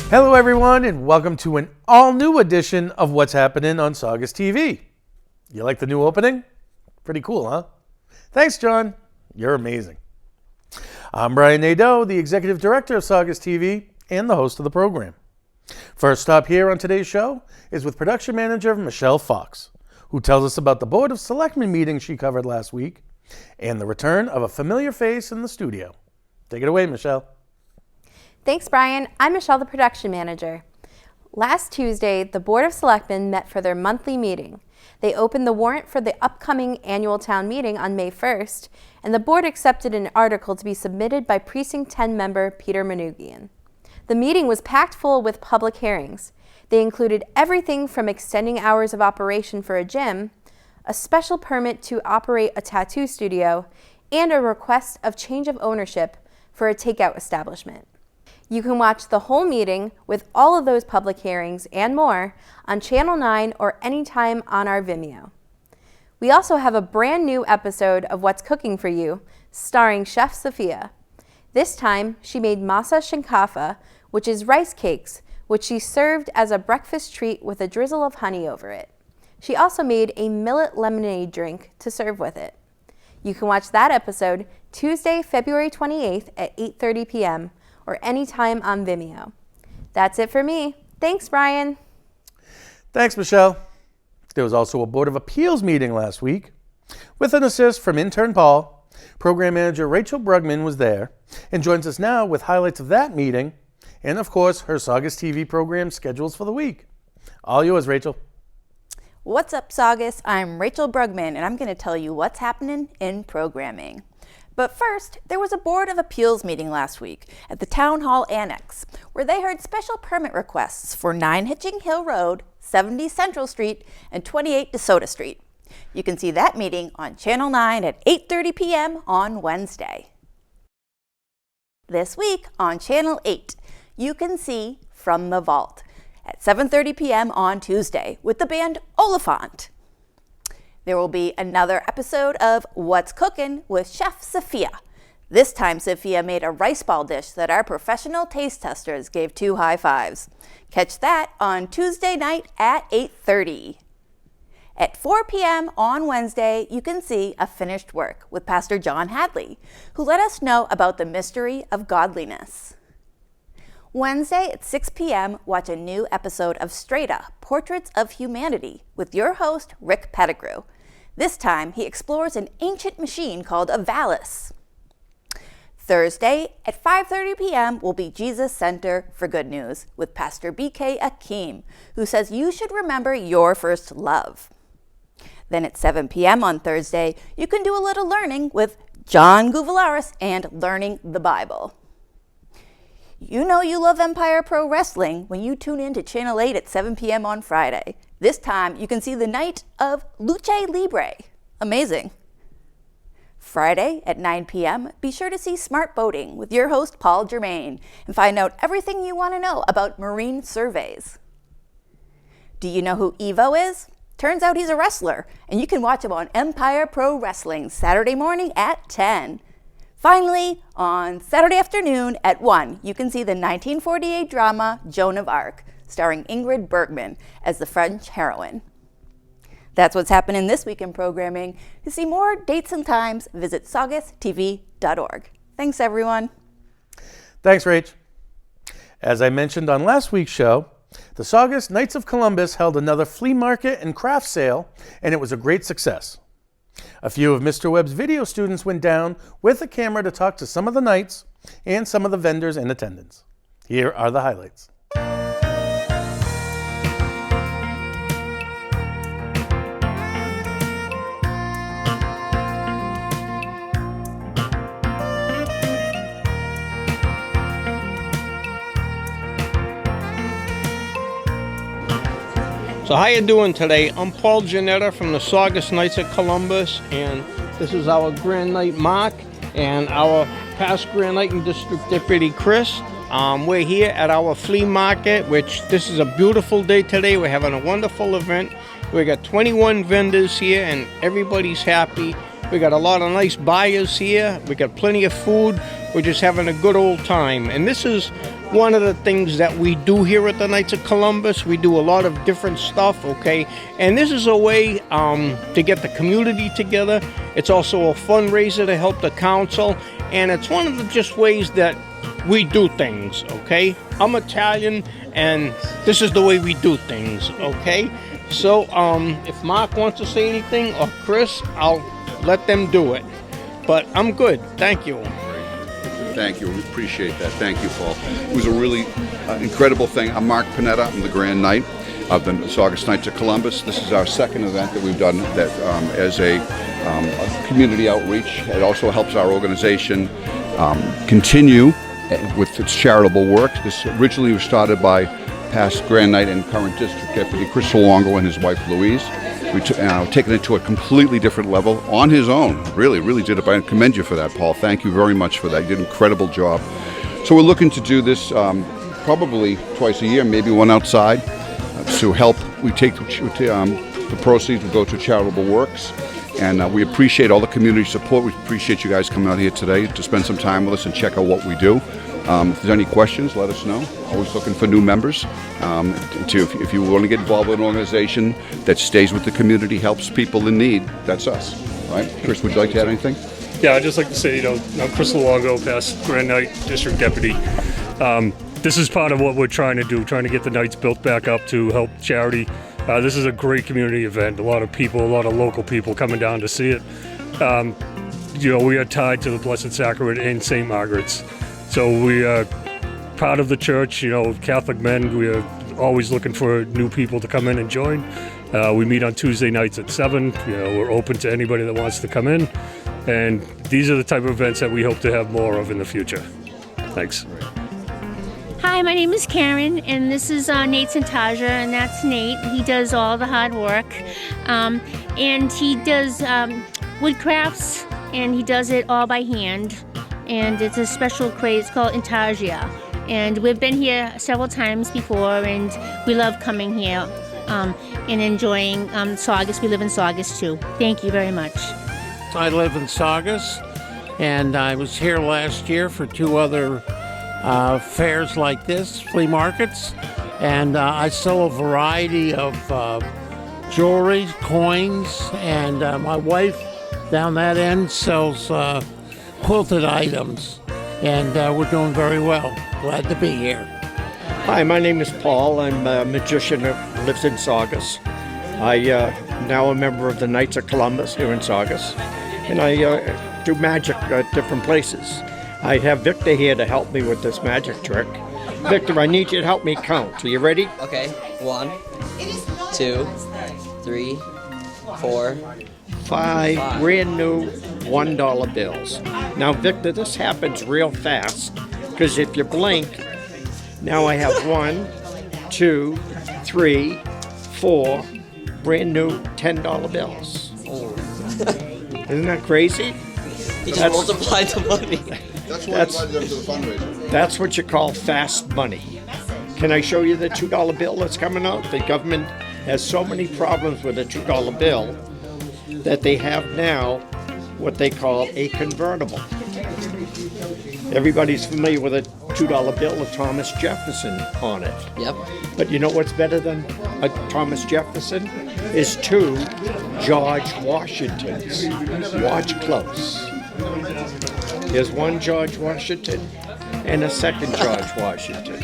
Hello everyone and welcome to an all-new edition of What's Happening on Saugus TV. You like the new opening? Pretty cool, huh? Thanks, John. You're amazing. I'm Brian Nadeau, the Executive Director of Saugus TV and the host of the program. First stop here on today's show is with Production Manager Michelle Fox, who tells us about the Board of Selectmen meeting she covered last week and the return of a familiar face in the studio. Take it away, Michelle. Thanks, Brian. I'm Michelle, the Production Manager. Last Tuesday, the Board of Selectmen met for their monthly meeting. They opened the warrant for the upcoming annual town meeting on May 1st, and the board accepted an article to be submitted by Precinct 10 member Peter Manugian. The meeting was packed full with public hearings. They included everything from extending hours of operation for a gym, a special permit to operate a tattoo studio, and a request of change of ownership for a takeout establishment. You can watch the whole meeting with all of those public hearings and more on Channel 9 or anytime on our Vimeo. We also have a brand new episode of What's Cooking for You, starring Chef Sophia. This time, she made masa shinkafa, which is rice cakes, which she served as a breakfast treat with a drizzle of honey over it. She also made a millet lemonade drink to serve with it. You can watch that episode Tuesday, February 28th at 8:30 p.m. or anytime on Vimeo. That's it for me. Thanks, Brian. Thanks, Michelle. There was also a Board of Appeals meeting last week. With an assist from intern Paul, Program Manager Rachel Brugman was there and joins us now with highlights of that meeting and, of course, her Saugus TV program schedules for the week. All yours, Rachel. What's up, Saugus? I'm Rachel Brugman, and I'm going to tell you what's happening in programming. But first, there was a Board of Appeals meeting last week at the Town Hall Annex, where they heard special permit requests for 9 Hitching Hill Road, 70 Central Street, and 28 DeSoto Street. You can see that meeting on Channel 9 at 8:30 p.m. on Wednesday. This week on Channel 8, you can see From the Vault at 7:30 p.m. on Tuesday with the band Oliphant. There will be another episode of What's Cooking with Chef Sophia. This time, Sophia made a rice ball dish that our professional taste testers gave 2 high fives. Catch that on Tuesday night at 8:30. At 4 p.m. on Wednesday, you can see A Finished Work with Pastor John Hadley, who let us know about the mystery of godliness. Wednesday at 6 p.m., watch a new episode of Strata, Portraits of Humanity, with your host, Rick Pettigrew. This time, he explores an ancient machine called a Valis. Thursday at 5:30 p.m. will be Jesus Center for Good News with Pastor B.K. Akeem, who says you should remember your first love. Then at 7 p.m. on Thursday, you can do a little learning with John Gouvellaris and Learning the Bible. You know you love Empire Pro Wrestling when you tune in to Channel 8 at 7 p.m. on Friday. This time, you can see the night of Lucha Libre. Amazing. Friday at 9 p.m., be sure to see Smart Boating with your host, Paul Germain, and find out everything you want to know about marine surveys. Do you know who Evo is? Turns out he's a wrestler, and you can watch him on Empire Pro Wrestling Saturday morning at 10. Finally, on Saturday afternoon at 1, you can see the 1948 drama Joan of Arc, starring Ingrid Bergman as the French heroine. That's what's happening this week in programming. To see more dates and times, visit saugustv.org. Thanks, everyone. Thanks, Rach. As I mentioned on last week's show, the Saugus Knights of Columbus held another flea market and craft sale, and it was a great success. A few of Mr. Webb's video students went down with a camera to talk to some of the knights and some of the vendors in attendance. Here are the highlights. So how you doing today? I'm Paul Janetta from the Saugus Knights of Columbus, and this is our Grand Knight Mark and our past Grand Knight and District Deputy Chris. We're here at our flea market, which this is a beautiful day today. We're having a wonderful event. We got 21 vendors here and everybody's happy. We got a lot of nice buyers here. We got plenty of food. We're just having a good old time. And this is one of the things that we do here at the Knights of Columbus. We do a lot of different stuff, okay? And this is a way to get the community together. It's also a fundraiser to help the council, and it's one of the just ways that we do things, okay? I'm Italian, and this is the way we do things, okay? So if Mark wants to say anything, or Chris, I'll let them do it. But I'm good. Thank you. Thank you. We appreciate that. Thank you, Paul. It was a really incredible thing. I'm Mark Panetta. I'm the Grand Knight of the Saugus Knights of Columbus. This is our second event that we've done that as a community outreach. It also helps our organization continue with its charitable work. This originally was started by past Grand Knight and current District Deputy Chris Longo and his wife Louise. We've taken it to a completely different level on his own. Really did it. I commend you for that, Paul. Thank you very much for that. You did an incredible job. So we're looking to do this probably twice a year, maybe one outside, to help. We take the proceeds will go to charitable works, and we appreciate all the community support. We appreciate you guys coming out here today to spend some time with us and check out what we do. If there's any questions, let us know. Always looking for new members. If you want to get involved with an organization that stays with the community, helps people in need, that's us. All right, Chris, would you like to add anything? Yeah, I'd just like to say, I'm Chris Longo, past Grand Knight District Deputy. This is part of what we're trying to do, trying to get the Knights built back up to help charity. This is a great community event. A lot of people, a lot of local people coming down to see it. We are tied to the Blessed Sacrament and St. Margaret's. So we are part of the church, Catholic men. We are always looking for new people to come in and join. We meet on Tuesday nights at 7. We're open to anybody that wants to come in. And these are the type of events that we hope to have more of in the future. Thanks. Hi, my name is Karen, and this is Nate Santaja, and that's Nate. He does all the hard work, and he does wood crafts, and he does it all by hand. And it's a special crate. It's called Intarsia. And we've been here several times before, and we love coming here and enjoying Saugus. We live in Saugus, too. Thank you very much. I live in Saugus, and I was here last year for 2 other fairs like this, flea markets. And I sell a variety of jewelry, coins, and my wife down that end sells quilted items, and we're doing very well. Glad to be here. Hi, my name is Paul. I'm a magician that lives in Saugus. I now a member of the Knights of Columbus here in Saugus, and I do magic at different places. I have Victor here to help me with this magic trick. Victor, I need you to help me count. Are you ready? Okay. 1, 2, 3, 4, 5 brand new $1 bills. Now, Victor, this happens real fast because if you blink, now I have 1, 2, 3, 4 brand new $10 bills. Oh. Isn't that crazy? He just multiplied the money. That's what you call fast money. Can I show you the $2 bill that's coming out? The government has so many problems with the $2 bill that they have now what they call a convertible. Everybody's familiar with a $2 bill with Thomas Jefferson on it. Yep. But you know what's better than a Thomas Jefferson? Is 2 George Washingtons. Watch close. There's 1 George Washington and a 2nd George Washington.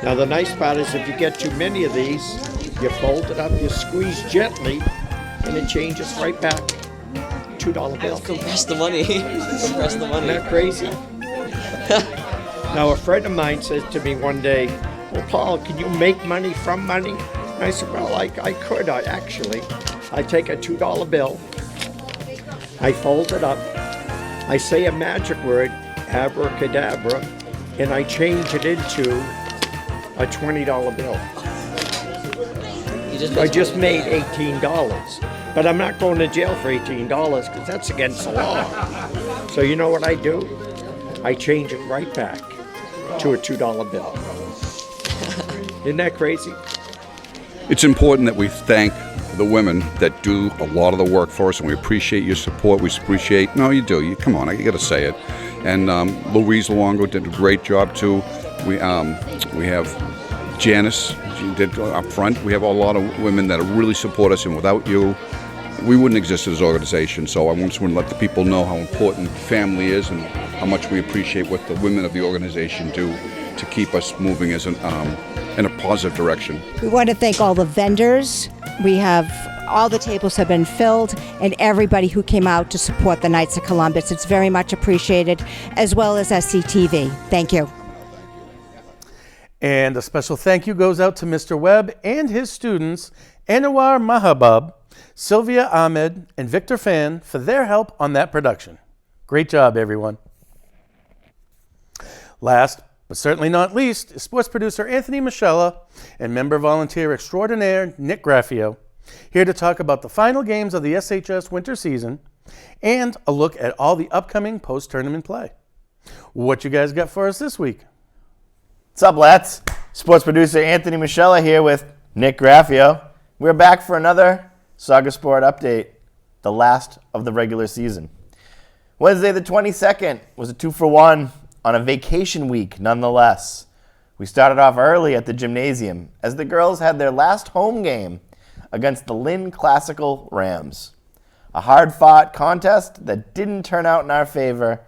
Now the nice part is if you get too many of these, you fold it up, you squeeze gently, and it changes right back. $2 bill. Compress the money. Compress the money. Isn't that crazy? Now a friend of mine says to me one day, well, Paul, can you make money from money? And I said, well, I could. I take a $2 bill, I fold it up, I say a magic word, abracadabra, and I change it into a $20 bill. I just made $18. But I'm not going to jail for $18 because that's against the law. So you know what I do? I change it right back to a $2 bill. Isn't that crazy? It's important that we thank the women that do a lot of the work for us, and we appreciate your support. We appreciate, no, you do. Come on, I got to say it. And Louise Longo did a great job too. We have Janice, she did go up front. We have a lot of women that really support us, and without you, we wouldn't exist as an organization. So I just want to let the people know how important family is and how much we appreciate what the women of the organization do to keep us moving as in a positive direction. We want to thank all the vendors. All the tables have been filled, and everybody who came out to support the Knights of Columbus. It's very much appreciated, as well as SCTV. Thank you. And a special thank you goes out to Mr. Webb and his students, Anwar Mahabub, Sylvia Ahmed, and Victor Fan for their help on that production. Great job, everyone. Last, but certainly not least, is sports producer Anthony Michella and member volunteer extraordinaire Nick Graffio, here to talk about the final games of the SHS winter season and a look at all the upcoming post-tournament play. What you guys got for us this week? What's up, lads? Sports producer Anthony Michella here with Nick Graffio. We're back for another Saugus Sport update, the last of the regular season. Wednesday the 22nd was a 2-for-1 on a vacation week nonetheless. We started off early at the gymnasium as the girls had their last home game against the Lynn Classical Rams. A hard-fought contest that didn't turn out in our favor,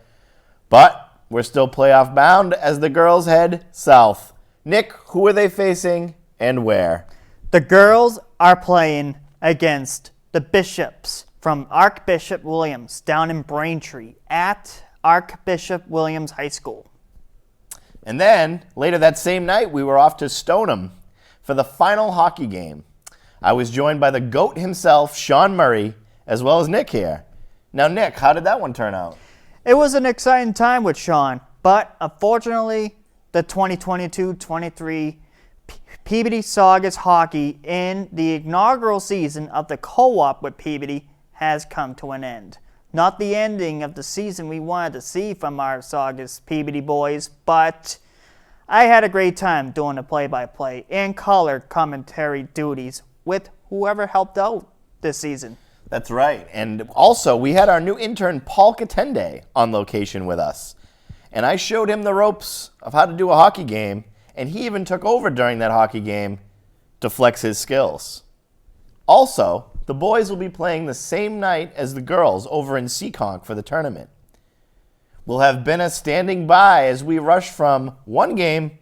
but we're still playoff bound as the girls head south. Nick, who are they facing and where? The girls are playing against the Bishops from Archbishop Williams down in Braintree at Archbishop Williams High School. And then, later that same night, we were off to Stoneham for the final hockey game. I was joined by the GOAT himself, Sean Murray, as well as Nick here. Now, Nick, how did that one turn out? It was an exciting time with Sean, but unfortunately, the 2022-23 Peabody Saugus hockey in the inaugural season of the co-op with Peabody has come to an end. Not the ending of the season we wanted to see from our Saugus Peabody boys, but I had a great time doing the play-by-play and color commentary duties with whoever helped out this season. That's right. And also, we had our new intern, Paul Katende, on location with us. And I showed him the ropes of how to do a hockey game, and he even took over during that hockey game to flex his skills. Also, the boys will be playing the same night as the girls over in Seekonk for the tournament. We'll have Benna standing by as we rush from one game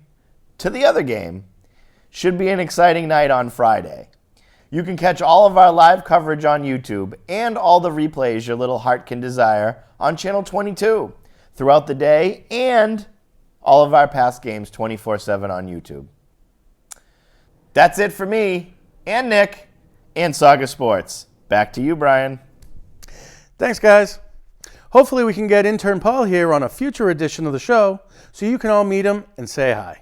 to the other game. Should be an exciting night on Friday. You can catch all of our live coverage on YouTube and all the replays your little heart can desire on Channel 22 throughout the day, and all of our past games 24/7 on YouTube. That's it for me and Nick and Saugus Sports. Back to you, Brian. Thanks, guys. Hopefully we can get intern Paul here on a future edition of the show so you can all meet him and say hi.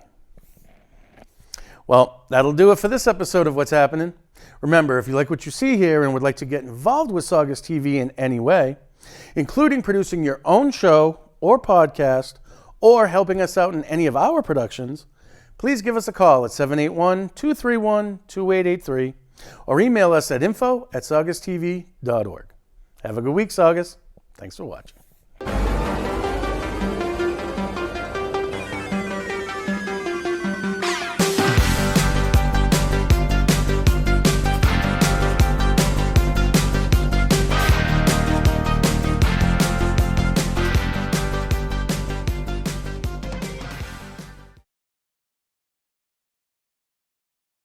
Well, that'll do it for this episode of What's Happening. Remember, if you like what you see here and would like to get involved with Saugus TV in any way, including producing your own show or podcast or helping us out in any of our productions, please give us a call at 781-231-2883 or email us at info@saugustv.org. Have a good week, Saugus. Thanks for watching.